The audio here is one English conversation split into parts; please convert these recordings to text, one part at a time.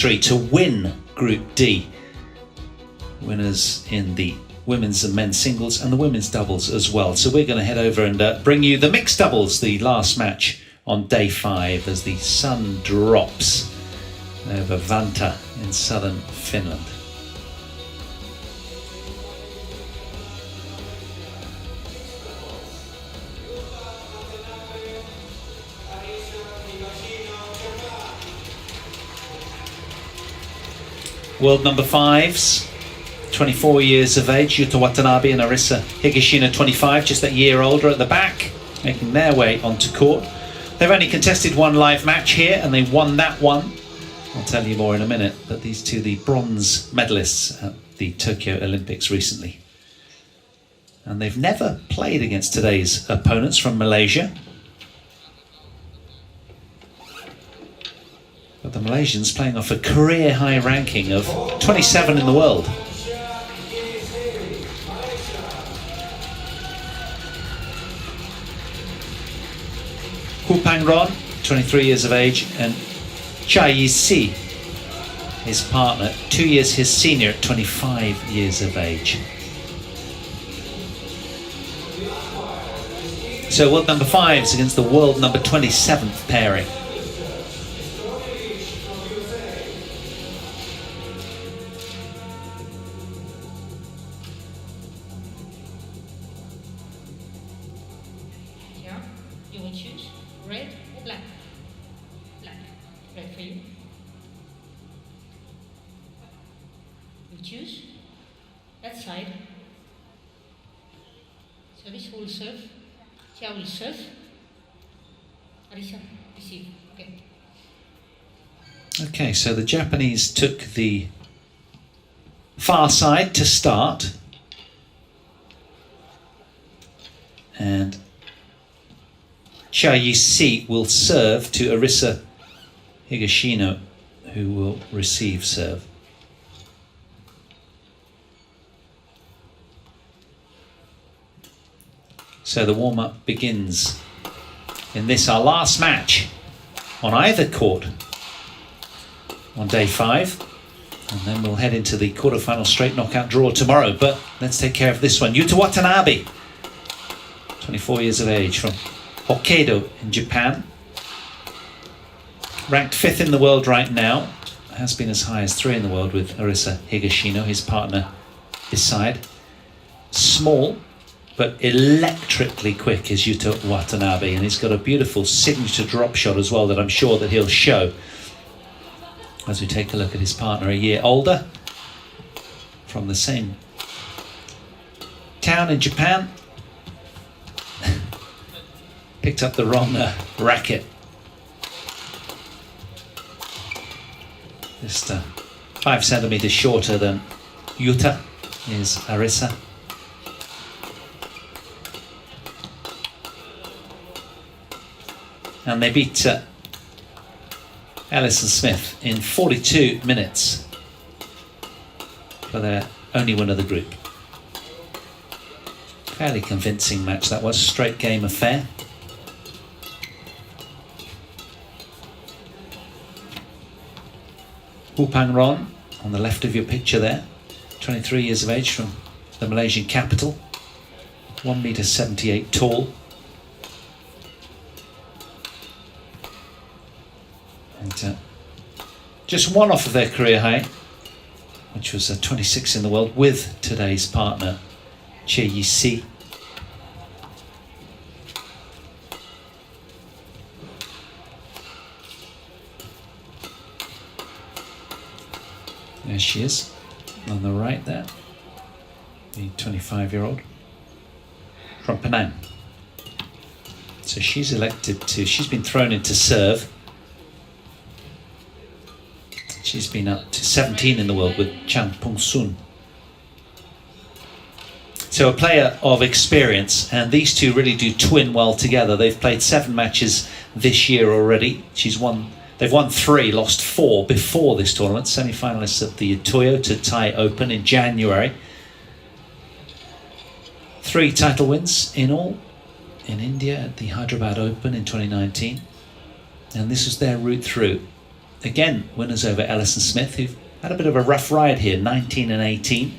to win Group D. Winners in the women's and men's singles and the women's doubles as well. So we're going to head over and bring you the mixed doubles, the last match on day 5 as the sun drops over Vantaa in southern Finland. World number 5s, 24 years of age, Yuta Watanabe and Arisa Higashino, 25, just that year older at the back, making their way onto court. They've only contested one live match here and they won that one. I'll tell you more in a minute, but these two, the bronze medalists at the Tokyo Olympics recently. And they've never played against today's opponents from Malaysia. But the Malaysians playing off a career high ranking of 27 in the world. Pangron, 23 years of age, and Cheah, his partner, 2 years his senior at 25 years of age. So world number 5s against the world number 27th pairing. You will choose red or black? Black. Red for you. You choose that side. Service, who will serve? Cheah will serve. Arisa, receive. Okay. Okay, so the Japanese took the far side to start. And Cheah will serve to Arisa Higashino, who will receive serve. So the warm-up begins in this, our last match on either court on day 5. And then we'll head into the quarterfinal straight knockout draw tomorrow. But let's take care of this one. Yuta Watanabe, 24 years of age, from Hokkaido in Japan. Ranked 5th in the world right now. Has been as high as 3 in the world with Arisa Higashino, his partner beside. Small, but electrically quick is Yuta Watanabe. And he's got a beautiful signature drop shot as well that I'm sure that he'll show as we take a look at his partner, a year older, from the same town in Japan. Picked up the wrong racket. Just 5 centimeters shorter than Yuta is Arisa. And they beat Ellison Smith in 42 minutes for their only win of the group. Fairly convincing match that was, straight game affair. Pangron on the left of your picture there, 23 years of age, from the Malaysian capital, 1.78 meters tall. And just one off of their career high, which was 26 in the world, with today's partner, Cheah. There she is, on the right there, the 25-year-old from Penang. So she's been thrown into serve. She's been up to 17 in the world with Chan Pung Sun. So a player of experience, and these two really do twin well together. They've played 7 matches this year already. They've won 3, lost 4 before this tournament. Semi-finalists at the Toyota Thai Open in January. 3 title wins in all in India at the Hyderabad Open in 2019. And this was their route through again, winners over Ellis and Smith, who've had a bit of a rough ride here, 19 and 18.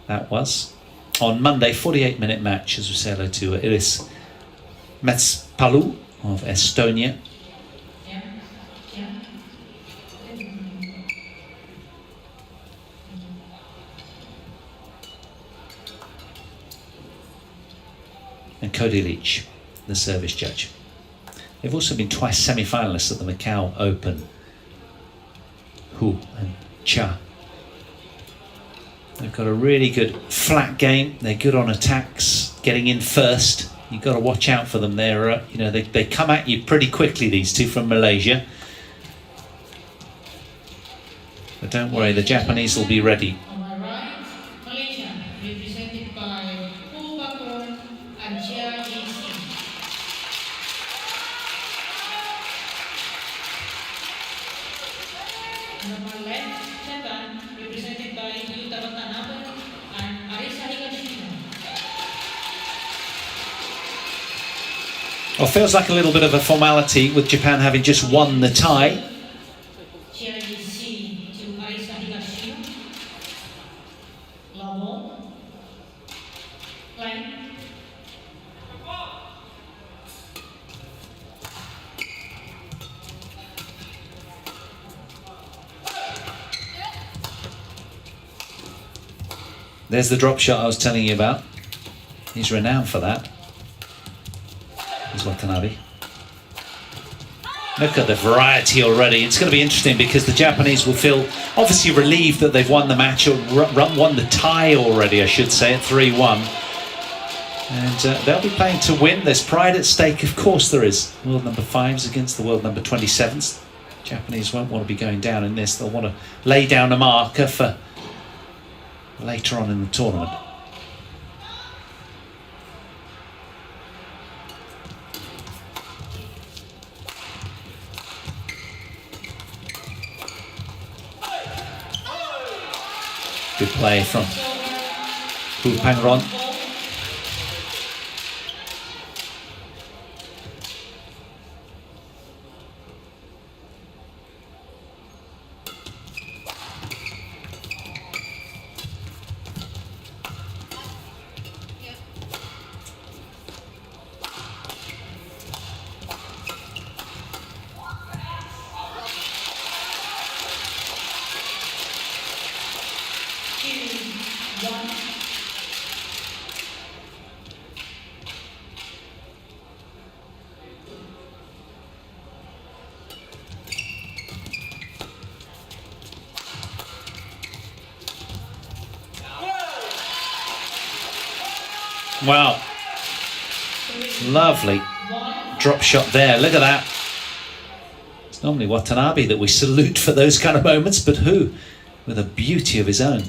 That was. On Monday, 48-minute match, as we say hello to Iris Metspalu of Estonia. And Cody Leach, the service judge. They've also been twice semi-finalists at the Macau Open. Hu and Cheah. They've got a really good flat game. They're good on attacks, getting in first. You've got to watch out for them. They're, they come at you pretty quickly, these two from Malaysia. But don't worry, the Japanese will be ready. Well, feels like a little bit of a formality with Japan having just won the tie. There's the drop shot I was telling you about. He's renowned for that. Here's Watanabe. Look at the variety already. It's going to be interesting because the Japanese will feel obviously relieved that they've won the match, or won the tie already, I should say, at 3-1. And they'll be playing to win. There's pride at stake, of course there is. World number 5s against the world number 27s. Japanese won't want to be going down in this. They'll want to lay down a marker for later on in the tournament. Good play from Hu Pangron. Wow, lovely drop shot there. Look at that. It's normally Watanabe that we salute for those kind of moments, but Hu with a beauty of his own.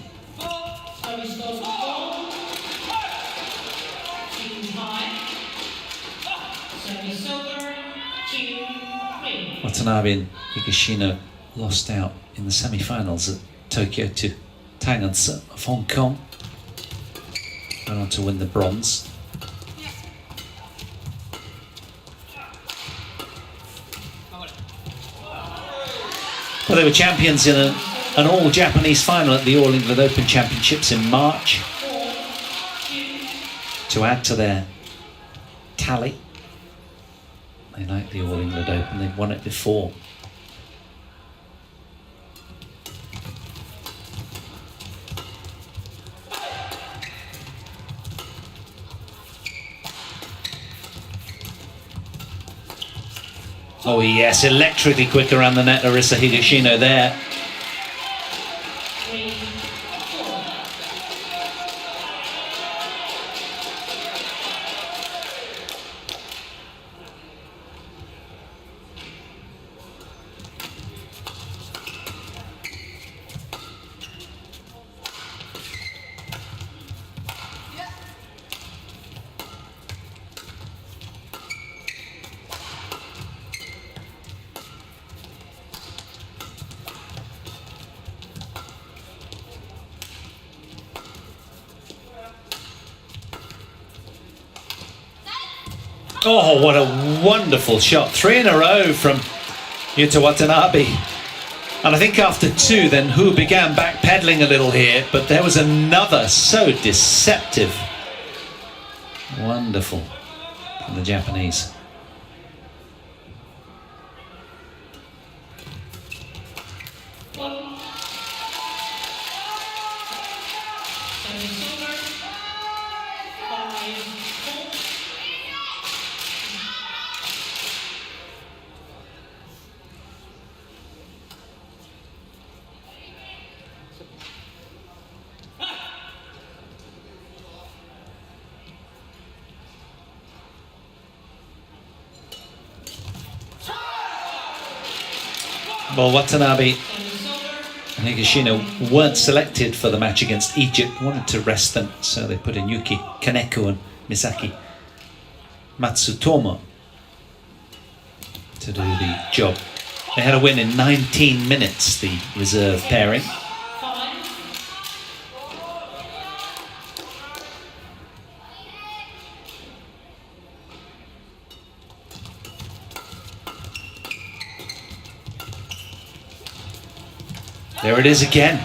Watanabe and Higashino lost out in the semi-finals at Tokyo to Tang of Hong Kong. Went on to win the bronze. Well, they were champions in an all-Japanese final at the All England Open Championships in March. To add to their tally, they like the All England Open. They've won it before. Oh yes, electrically quick around the net, Arisa Higashino there. Oh, what a wonderful shot. 3 in a row from Yuta Watanabe. And I think after 2, then Hu began backpedaling a little here, but there was another so deceptive. Wonderful from the Japanese. Well, Watanabe and Higashino weren't selected for the match against Egypt, wanted to rest them, so they put in Yuki, Kaneko and Misaki Matsutomo to do the job. They had a win in 19 minutes, the reserve pairing. There it is again.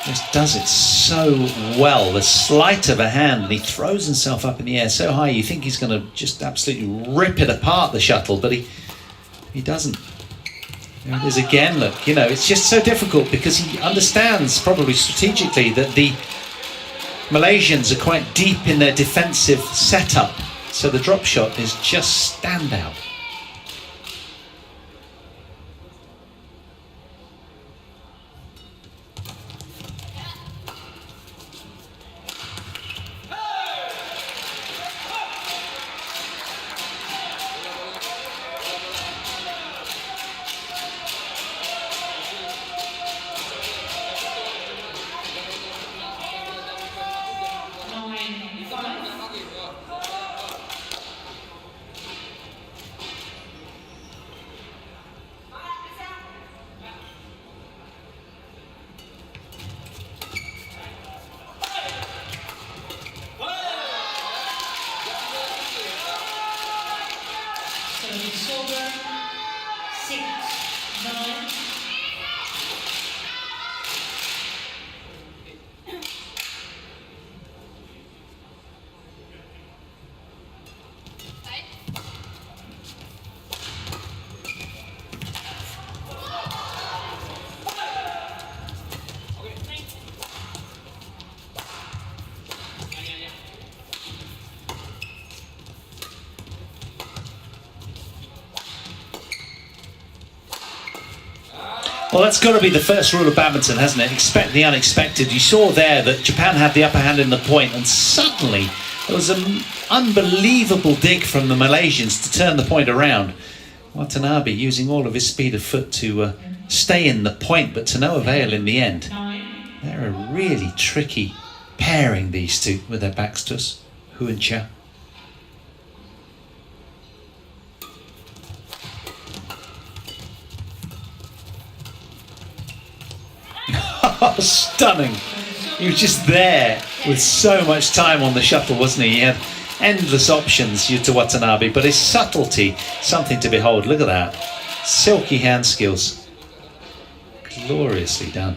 Just does it so well. The sleight of a hand, and he throws himself up in the air so high you think he's going to just absolutely rip it apart, the shuttle, but he doesn't. There it is again. Look, you know, it's just so difficult because he understands probably strategically that the Malaysians are quite deep in their defensive setup. So the drop shot is just standout. Well, that's got to be the first rule of badminton, hasn't it? Expect the unexpected. You saw there that Japan had the upper hand in the point, and suddenly there was an unbelievable dig from the Malaysians to turn the point around. Watanabe using all of his speed of foot to stay in the point, but to no avail in the end. They're a really tricky pairing, these two, with their backs to us, Hu and Cheah. Oh, stunning. He was just there with so much time on the shuttle, wasn't he? He had endless options, Yuta Watanabe, but his subtlety, something to behold. Look at that. Silky hand skills. Gloriously done.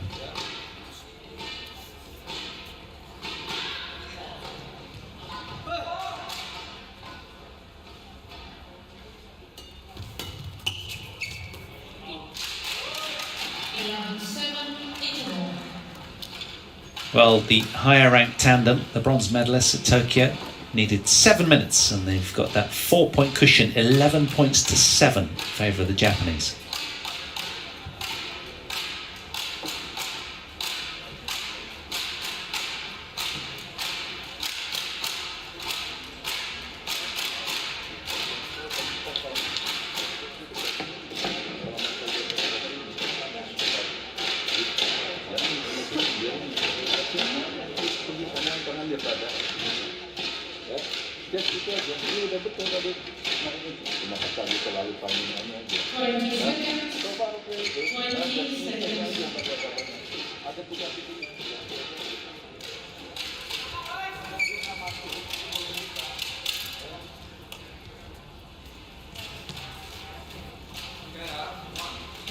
Well, the higher ranked tandem, the bronze medalists at Tokyo, needed 7 minutes, and they've got that 4-point cushion, 11 points to 7 in favour of the Japanese.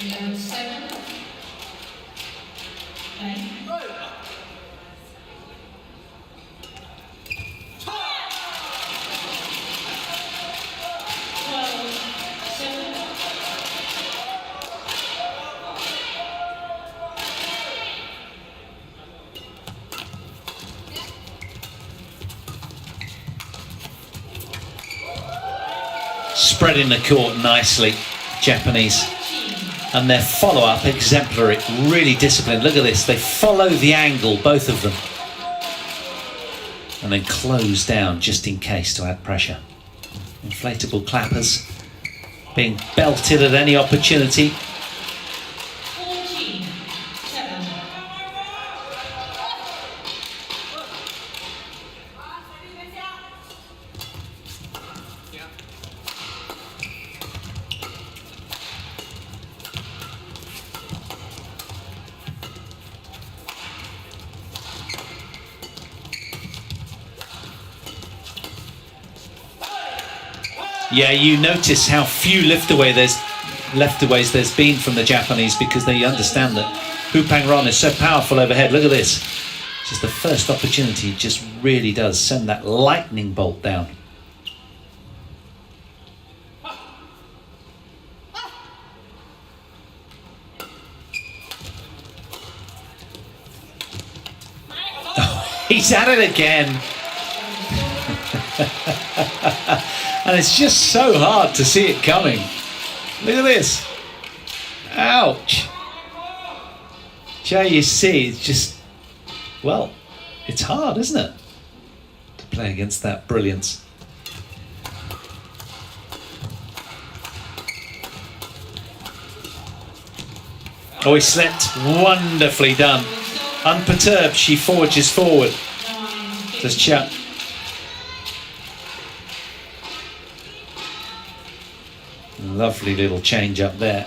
7, 9. Spreading the court nicely, Japanese. And their follow-up exemplary, really disciplined. Look at this, they follow the angle, both of them. And then close down just in case to add pressure. Inflatable clappers being belted at any opportunity. 14, 7. Yeah, you notice how few leftaways there's been from the Japanese, because they understand that Hupang-ron is so powerful overhead. Look at this. Just the first opportunity just really does send that lightning bolt down. Oh, he's at it again. And it's just so hard to see it coming. Look at this. Ouch. Cheah, you see, it's just, well, it's hard, isn't it, to play against that brilliance. Oh, he slipped. Wonderfully done. Unperturbed, she forges forward. Does Cheah. Lovely little change up there.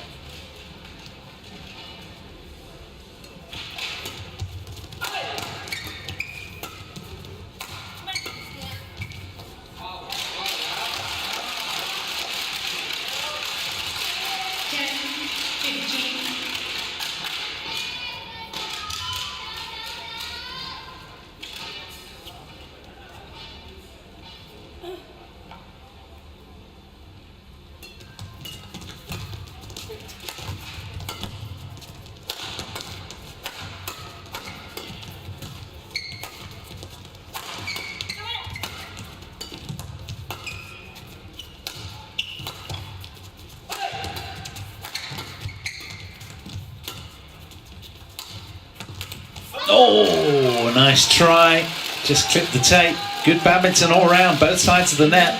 Oh, nice try. Just clipped the tape. Good badminton all round, both sides of the net.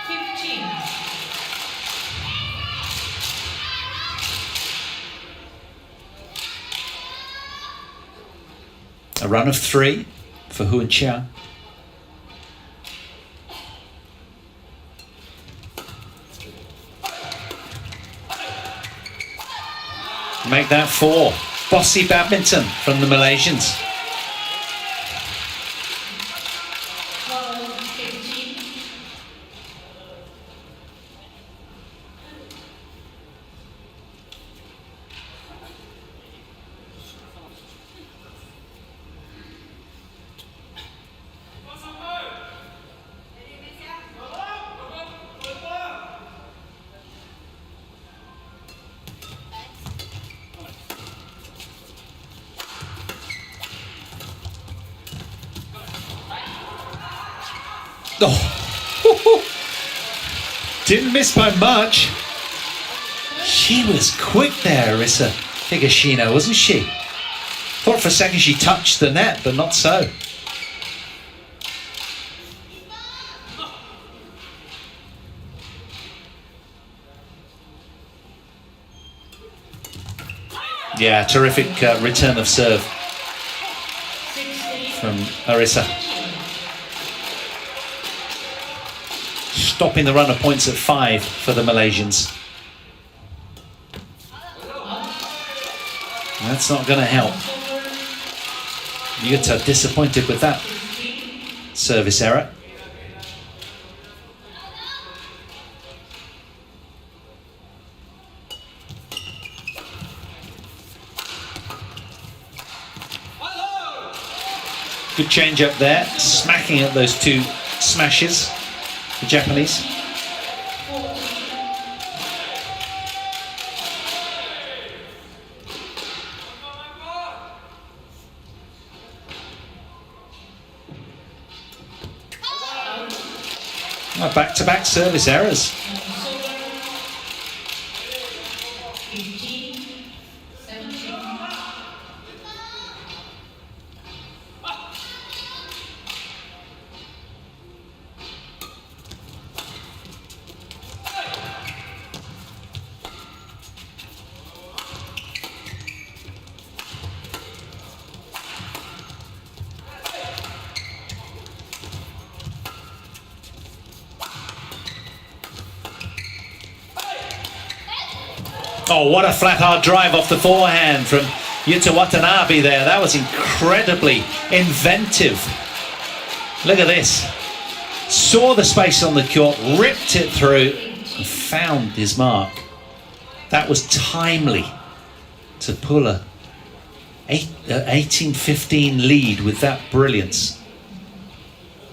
15. A run of 3 for Hu and Cheah. Make that 4. Bossy badminton from the Malaysians. 12, 15. Oh, didn't miss by much. She was quick there, Arisa Higashino, wasn't she? Thought for a second she touched the net, but not so. Yeah, terrific return of serve from Arisa. Stopping the run of points at 5 for the Malaysians. That's not going to help. Yuta disappointed with that service error. Good change up there, smacking at those two smashes, the Japanese. Back-to-back service errors. Oh, what a flat hard drive off the forehand from Yuta Watanabe there. That was incredibly inventive. Look at this. Saw the space on the court, ripped it through, and found his mark. That was timely to pull a 18-15 lead with that brilliance.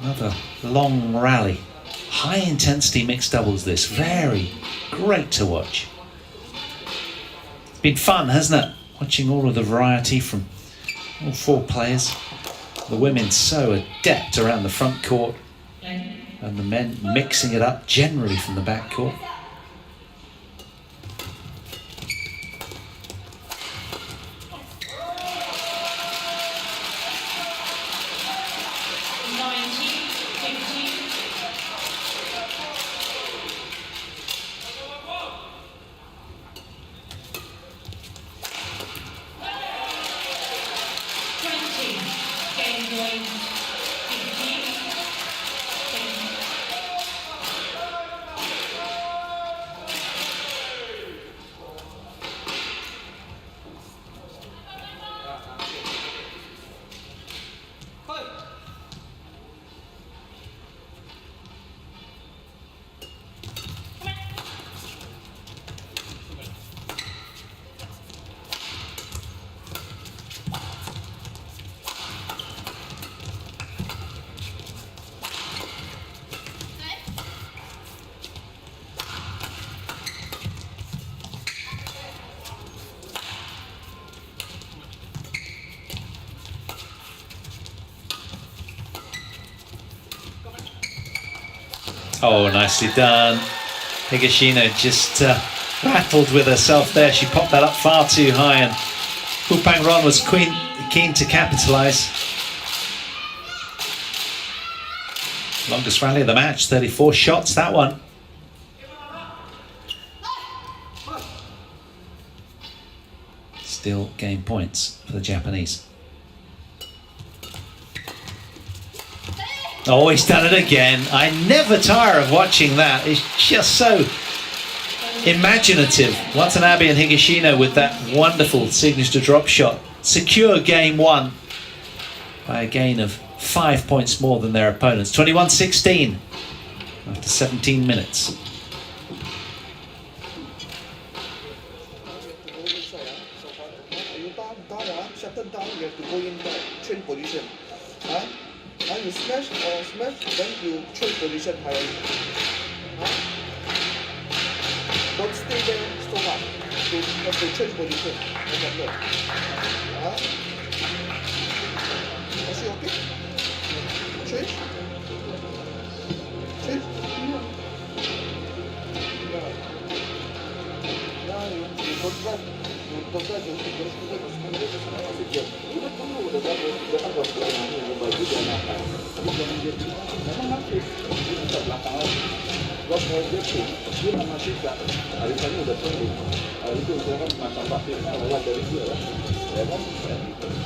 Another long rally. High intensity mixed doubles this. Very great to watch. Been fun, hasn't it? Watching all of the variety from all four players. The women so adept around the front court, and the men mixing it up generally from the back court. Oh, nicely done. Higashino just battled with herself there. She popped that up far too high, and Hupang Ron was keen to capitalise. Longest rally of the match, 34 shots, that one. Still game points for the Japanese. Oh, he's done it again. I never tire of watching that. It's just so imaginative. Watanabe and Higashino with that wonderful signature drop shot. Secure game one by a gain of 5 points more than their opponents. 21-16 after 17 minutes. And you smash or smash, then you change position higher. Don't stay there so hard. You have to change position. Is it okay? Change? Change? Yeah, you don't drive. You don't drive, you don't memang nanti di belakang lagi. Kalau mau dia memang tidak. Hari ini udah tunggu. Itu saya kan macam pasir lewat dari dia lah. Ya kan?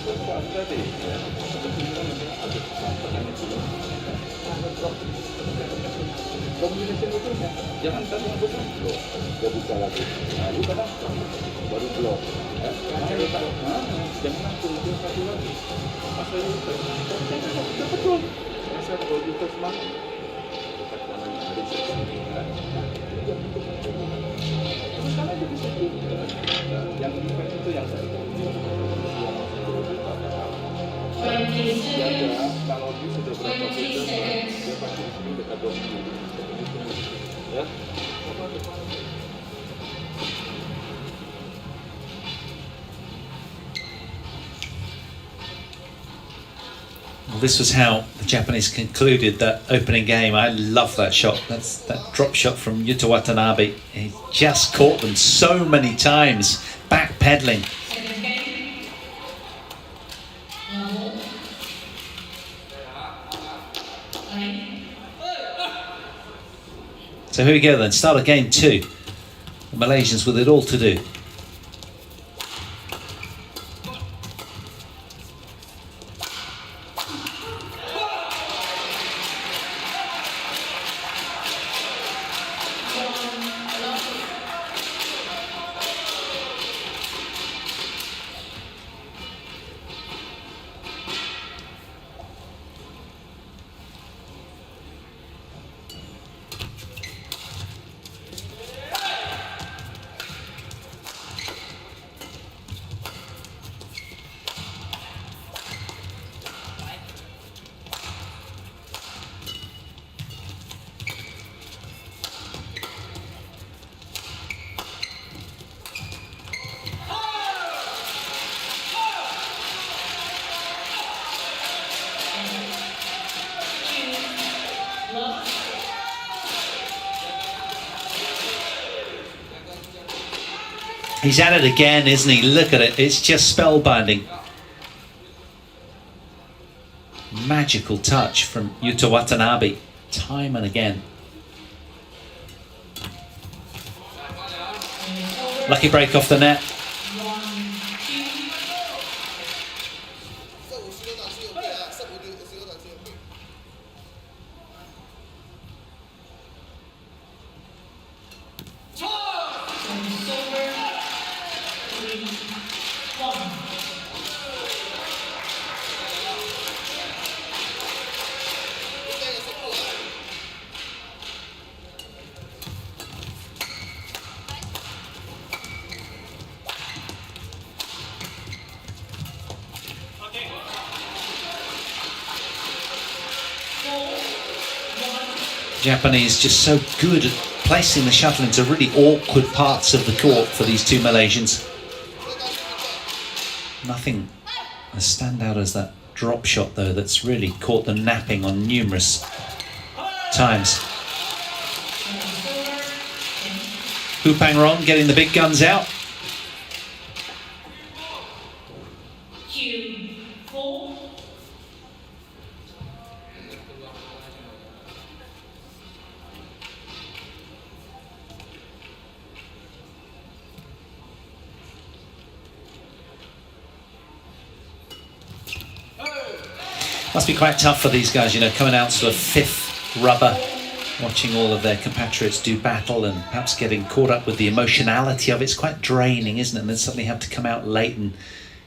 Soal tadi. Sebetulnya ada pertanyaan itu. Kombinasi itu jangan tadi yang betul. Dia buka lagi. Nah, itu kan baru blok. Jangan tunggu satu lagi. Asal itu betul. Saya kalau di tes mana? Karena jadi satu. Yang itu yang saya. Ya. Well, this was how the Japanese concluded that opening game. I love that shot. That's that drop shot from Yuta Watanabe. He just caught them so many times, backpedaling. Second game. Level. Line. So here we go then, start of game 2. The Malaysians with it all to do. He's at it again, isn't he? Look at it. It's just spellbinding. Magical touch from Yuta Watanabe, time and again. Lucky break off the net. Japanese just so good at placing the shuttle into really awkward parts of the court for these two Malaysians. Nothing as standout as that drop shot though, that's really caught them napping on numerous times. Hu Pangrong getting the big guns out. Must be quite tough for these guys, you know, coming out sort of fifth rubber, watching all of their compatriots do battle and perhaps getting caught up with the emotionality of it. It's quite draining, isn't it? And then suddenly have to come out late and,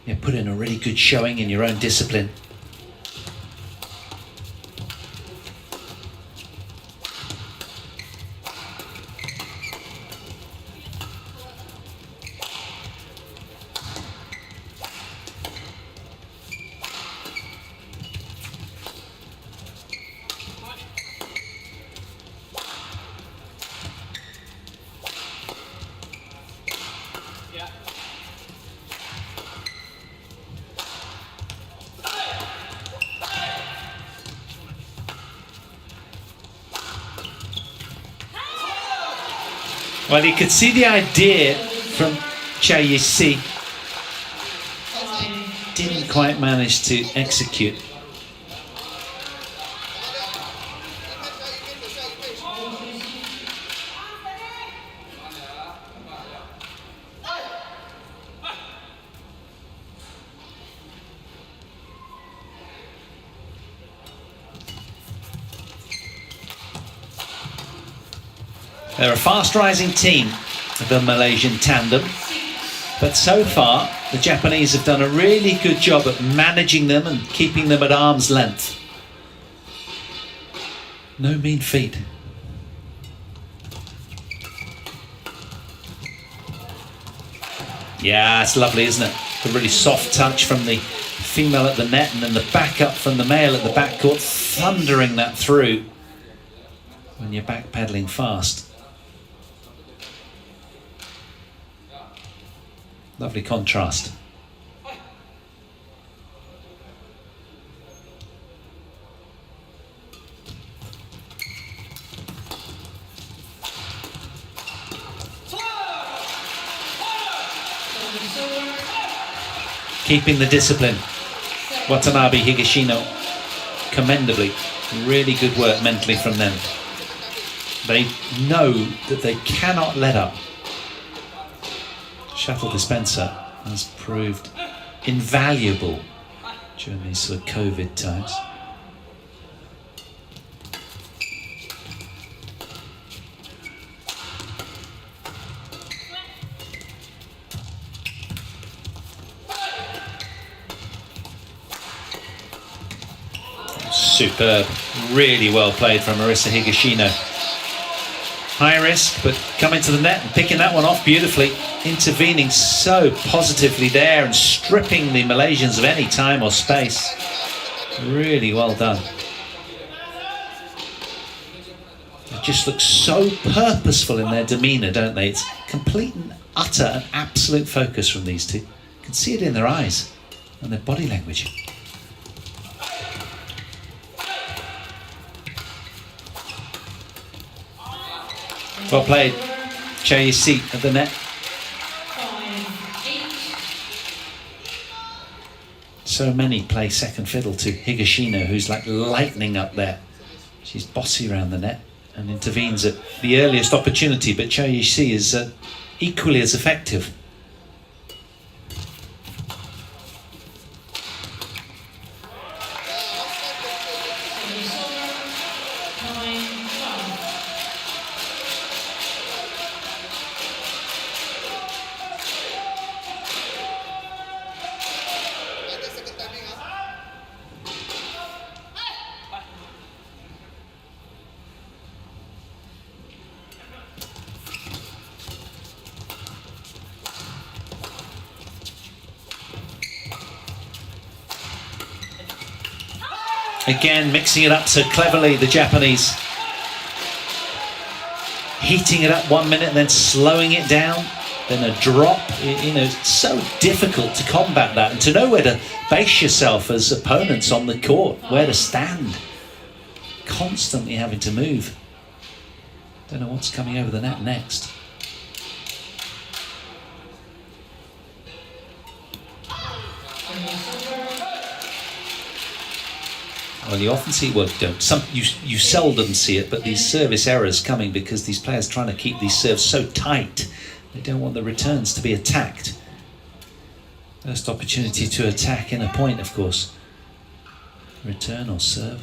you know, put in a really good showing in your own discipline. Well, you could see the idea from Cheah, didn't quite manage to execute. They're a fast-rising team, the Malaysian tandem, but so far the Japanese have done a really good job at managing them and keeping them at arm's length. No mean feat. Yeah, it's lovely, isn't it? A really soft touch from the female at the net and then the backup from the male at the backcourt, thundering that through when you're backpedaling fast. Lovely contrast. Keeping the discipline. Watanabe, Higashino, commendably. Really good work mentally from them. They know that they cannot let up. Shuttle dispenser has proved invaluable during these sort of COVID times. Superb, really well played from Marisa Higashino. High risk, but coming to the net and picking that one off beautifully, intervening so positively there and stripping the Malaysians of any time or space. Really well done. They just look so purposeful in their demeanour, don't they? It's complete and utter and absolute focus from these two. You can see it in their eyes and their body language. Well played. Cheah seat at the net. So many play second fiddle to Higashino, who's like lightning up there. She's bossy around the net and intervenes at the earliest opportunity, but Cheah is equally as effective. Again, mixing it up so cleverly, the Japanese. Heating it up 1 minute and then slowing it down, then a drop. You know, it's so difficult to combat that and to know where to base yourself as opponents on the court, where to stand. Constantly having to move. Don't know what's coming over the net next. Well, you often see, well, you seldom see it, but these service errors coming because these players trying to keep these serves so tight. They don't want the returns to be attacked. First opportunity to attack in a point, of course. Return or serve.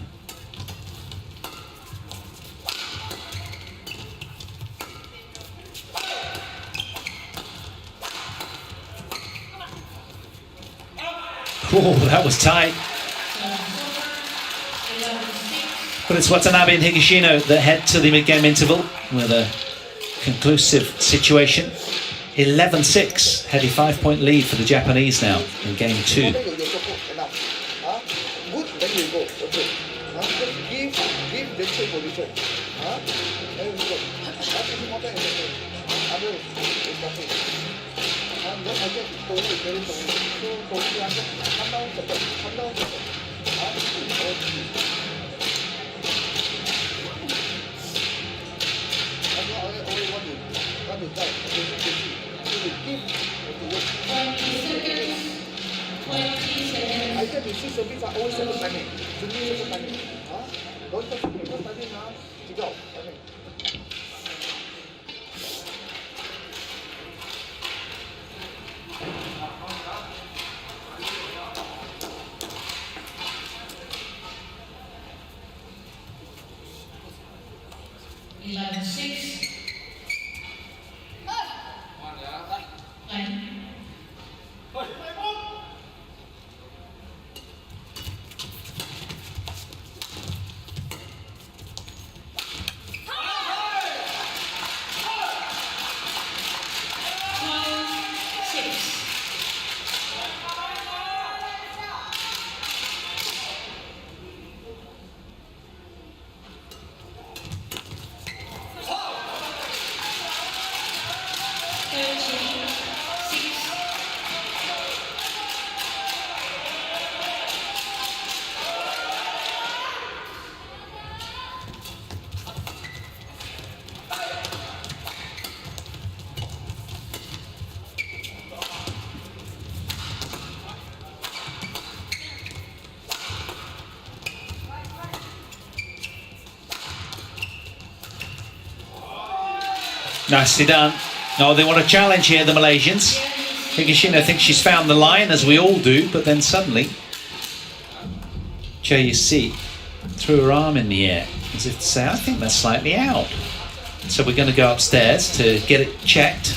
Oh, that was tight. But it's Watanabe and Higashino that head to the mid-game interval with a conclusive situation. 11-6, had a 5-point lead for the Japanese now in game 2. Good, then you go. Okay. Give the check position. Then you go. That's important. Other is nothing. Don't forget to hold it very strongly. So, come down, come down. I said the six service are always second timing. Second timing. Don't touch the first timing now. Go. Nicely done. Oh, they want a challenge here, the Malaysians. Higashino thinks she's found the line, as we all do, but then suddenly Cheah, you see, threw her arm in the air as if to say, I think that's slightly out. So we're going to go upstairs to get it checked.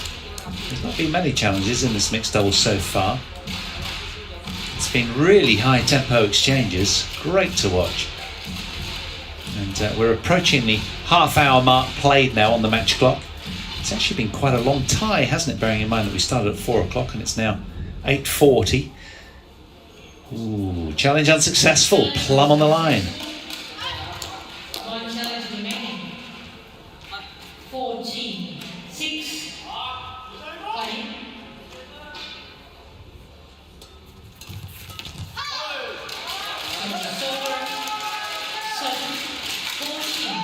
There's not been many challenges in this mixed doubles so far. It's been really high tempo exchanges, great to watch. And we're approaching the half-hour mark played now on the match clock. It's actually been quite a long tie, hasn't it, bearing in mind that we started at 4 o'clock and it's now 8:40. Ooh, challenge unsuccessful, plumb on the line. One challenge remaining. 14, 6, 5. And it's over. 7, 14.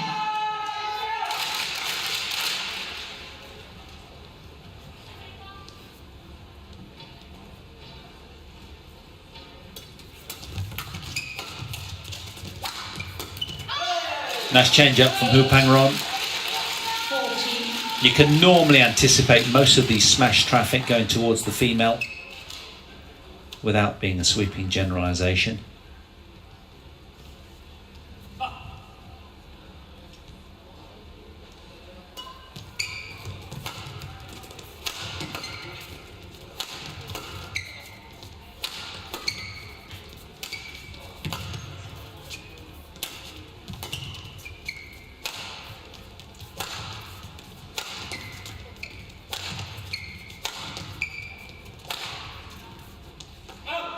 Nice change up from Hupangron. You can normally anticipate most of these smash traffic going towards the female without being a sweeping generalisation.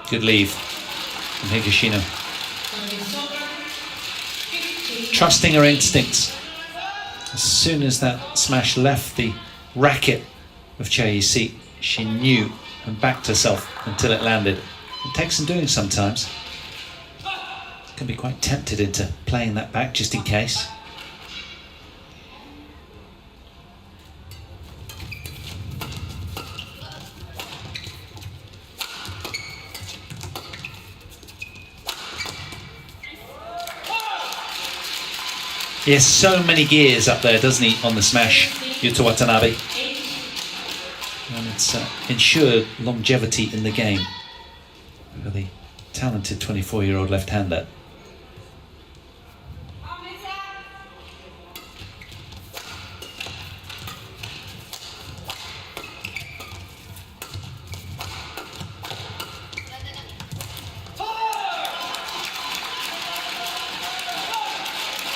Good leave from Higashino. Trusting her instincts. As soon as that smash left the racket of Cheah, you see, she knew and backed herself until it landed. It takes some doing sometimes. Can be quite tempted into playing that back just in case. He has so many gears up there, doesn't he, on the smash, Yuta Watanabe. And it's ensured longevity in the game for the talented 24-year-old left-hander.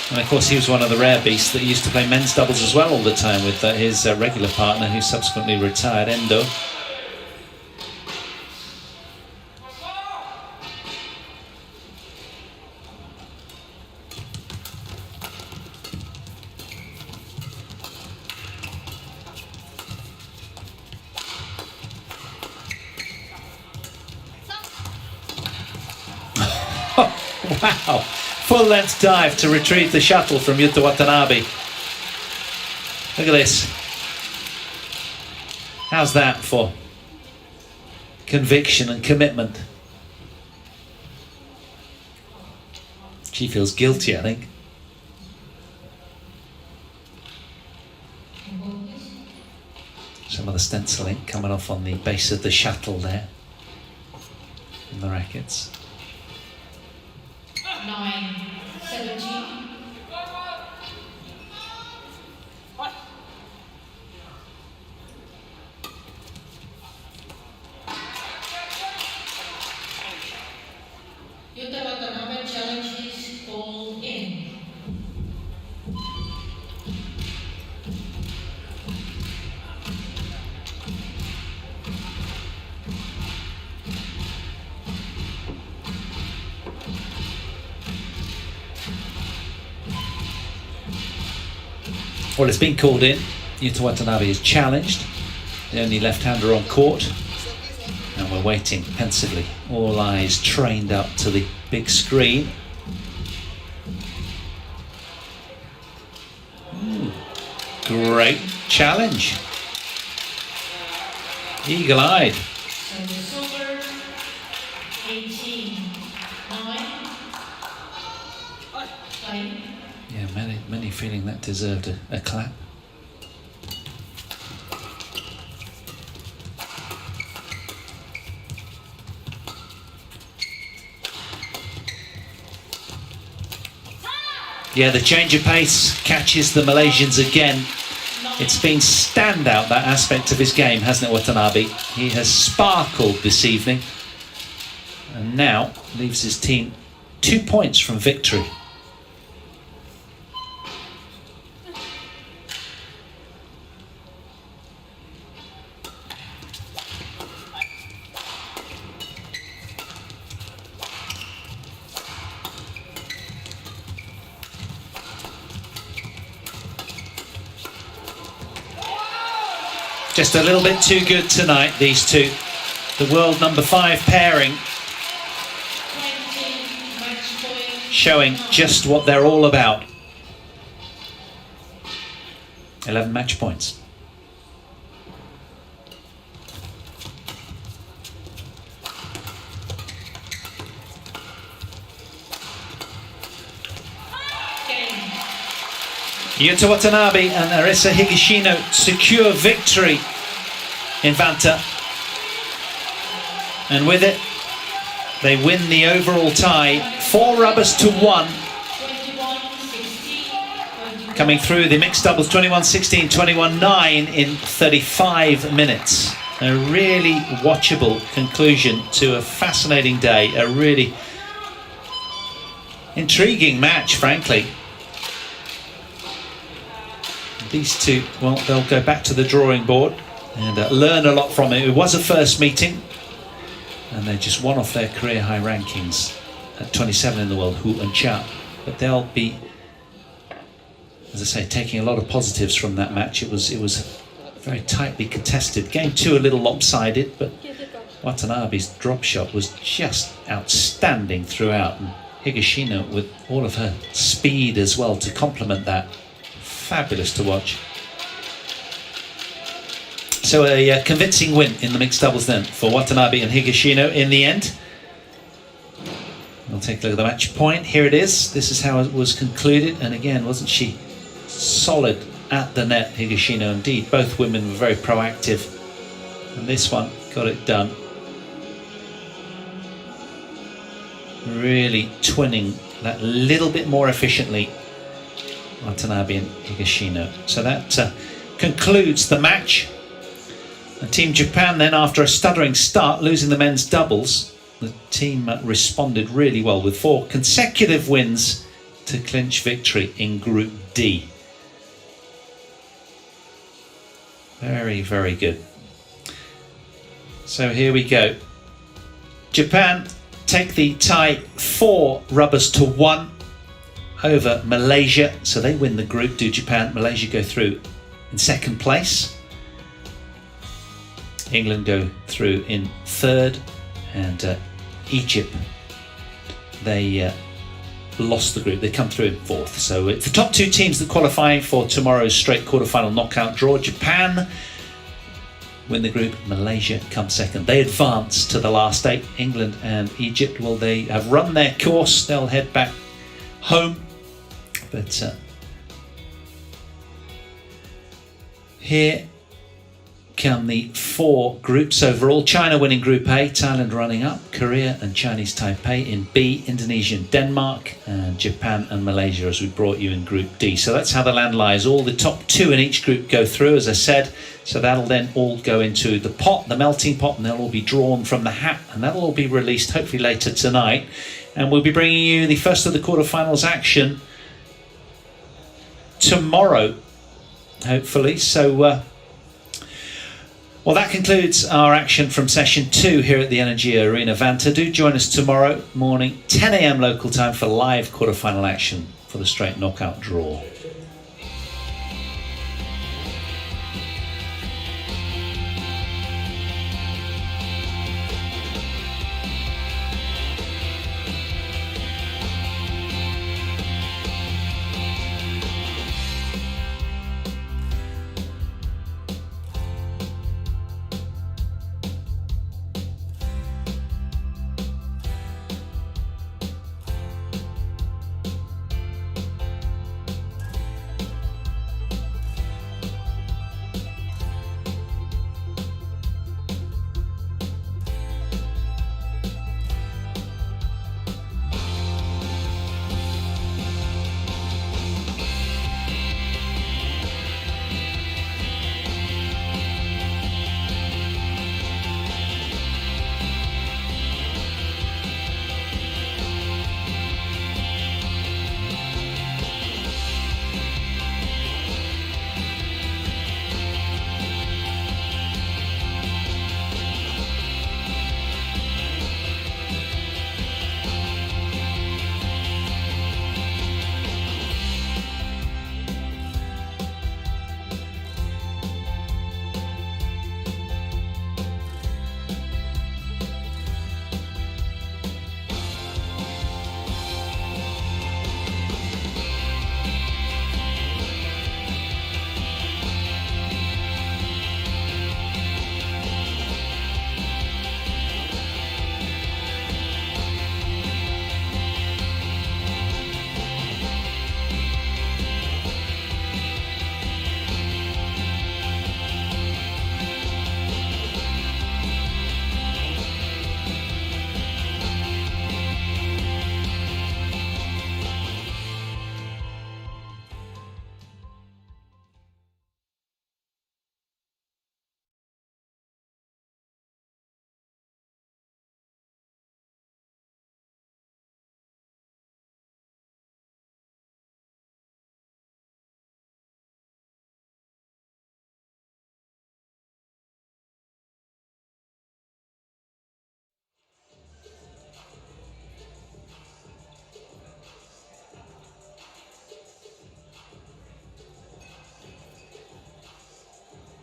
And of course he was one of the rare beasts that used to play men's doubles as well all the time with his regular partner, who subsequently retired, Endo. Wow! Full length dive to retrieve the shuttle from Yuta Watanabe. Look at this. How's that for conviction and commitment? She feels guilty, I think. Some of the stenciling coming off on the base of the shuttle there in the rackets. 9, 17. Yuta Watanabe challenges all in. Well, it's been called in. Yuta Watanabe is challenged. The only left-hander on court. And we're waiting pensively. All eyes trained up to the big screen. Great challenge. Eagle-eyed. So the silver, 18, 9, 5. Yeah, many feeling that deserved a clap. Yeah, the change of pace catches the Malaysians again. It's been standout, that aspect of his game, hasn't it, Watanabe? He has sparkled this evening and now leaves his team 2 points from victory. Just a little bit too good tonight, these two. The world number 5 pairing showing just what they're all about. 11 match points. Yuta Watanabe and Arisa Higashino secure victory in Vanta, and with it they win the overall tie 4 rubbers to 1, coming through the mixed doubles 21-16, 21-9 in 35 minutes. A really watchable conclusion to a fascinating day, a really intriguing match, frankly. These two, well, they'll go back to the drawing board and learn a lot from it. It was a first meeting, and they just won off their career high rankings at 27 in the world, Hu and Cheah. But they'll be, as I say, taking a lot of positives from that match. It was very tightly contested. Game 2 a little lopsided, but Watanabe's drop shot was just outstanding throughout, and Higashino with all of her speed as well to complement that. Fabulous to watch. So a convincing win in the mixed doubles then for Watanabe and Higashino in the end. We'll take a look at the match point. Here it is. This is how it was concluded. And again, wasn't she solid at the net, Higashino? Indeed, both women were very proactive. And this one got it done. Really twinning that little bit more efficiently, Watanabe and Higashino. So that concludes the match. And Team Japan then, after a stuttering start, losing the men's doubles, the team responded really well with 4 consecutive wins to clinch victory in Group D. Very, very good. So here we go. Japan take the tie 4 rubbers to 1 over Malaysia, so they win the group. Do Japan, Malaysia go through in second place. England go through in third, and Egypt, they lost the group. They come through in fourth. So it's the top 2 teams that qualify for tomorrow's straight quarterfinal knockout draw. Japan win the group, Malaysia come second. They advance to the last 8. England and Egypt, well, they have run their course. They'll head back home. But here come the 4 groups overall. China winning Group A, Thailand running up, Korea and Chinese Taipei in B, Indonesia and Denmark, and Japan and Malaysia as we brought you in Group D. So that's how the land lies. All the top 2 in each group go through, as I said. So that'll then all go into the pot, the melting pot, and they'll all be drawn from the hat, and that'll all be released hopefully later tonight. And we'll be bringing you the first of the quarterfinals action tomorrow, hopefully. So well, that concludes our action from session 2 here at the Energy Arena Vanta. Do join us tomorrow morning, 10 AM local time, for live quarterfinal action for the straight knockout draw.